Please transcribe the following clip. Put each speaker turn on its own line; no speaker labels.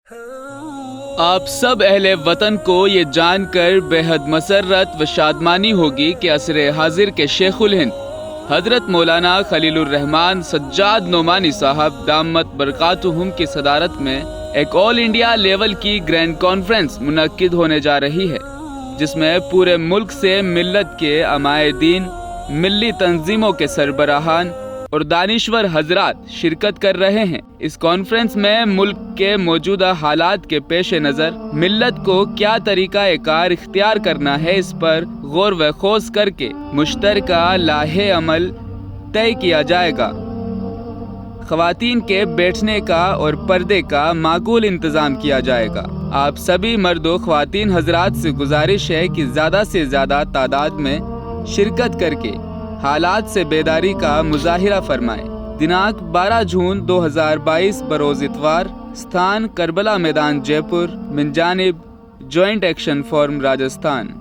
आप सब अहले वतन को ये जानकर बेहद मसरत व शादमानी होगी कि असरे हाजिर के शेखुल हिंद हजरत मौलाना खलीलुर रहमान सज्जाद नोमानी साहब दामत बरकातुहुम की सदारत में एक ऑल इंडिया लेवल की ग्रैंड कॉन्फ्रेंस मुनक्किद होने जा रही है, जिसमें पूरे मुल्क से मिल्लत के अमायदीन, मिल्ली तंजीमों के सरबराहान और दानिश्वर हजरात शिरकत कर रहे हैं। इस कॉन्फ्रेंस में मुल्क के मौजूदा हालात के पेश नज़र मिल्लत को क्या तरीका कार इख्तियार करना है, इस पर गौर व खोज करके मुश्तरका लाहे अमल तय किया जाएगा। ख़वातीन के बैठने का और पर्दे का माकूल इंतज़ाम किया जाएगा। आप सभी मर्दों ख़वातीन हजरात से गुजारिश है कि ज़्यादा से ज़्यादा तादाद में शिरकत करके हालात से बेदारी का मुजाहिरा फरमाएं। दिनांक 12 जून 2022 बरोज़ इतवार, स्थान करबला मैदान जयपुर, मिन जानिब जॉइंट एक्शन फोरम राजस्थान।